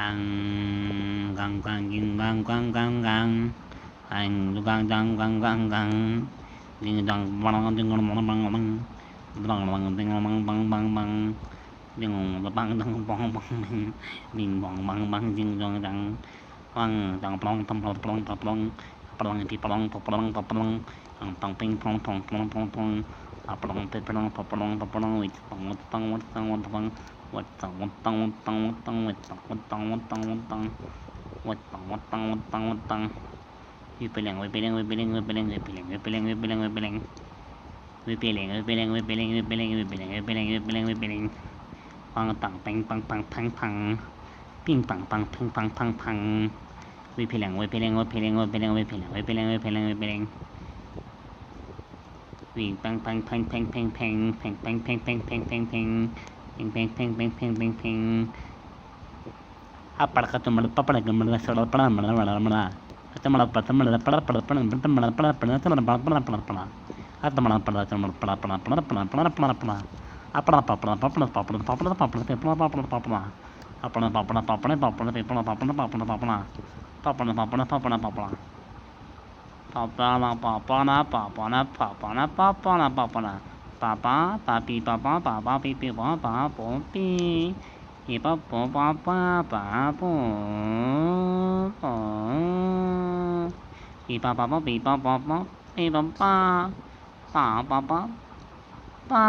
Hằng gang gang ging gang gang gang gang Hằng gang gang gang gang gang Ding dong bang ding bang bang bang bang bang ding bang bang bang bang ding bang dong bang bang ding bang bang bang ding dong dang bang dong plong plong plong plong plong plong pi plong plong plong plong ping plong plong plong plong plong plong pi plong plong plong with tong tong what tong we piling pang tang ping pang pang pang pang ping pang pang ping pang pang pang we piling we pang pang pang pang pang pang pang pang pang pang pang pang pang ping ping ping ping ping ping ping aparacatumala paparagamala sala paramala atamala patamala para patamala para atamala para Papa, papi, papa, papa, pipi, papa, popi. Ipa, papa, papa, po. Ipa, papa, pipa, papa, pipa, pa. Pa, papa, pa.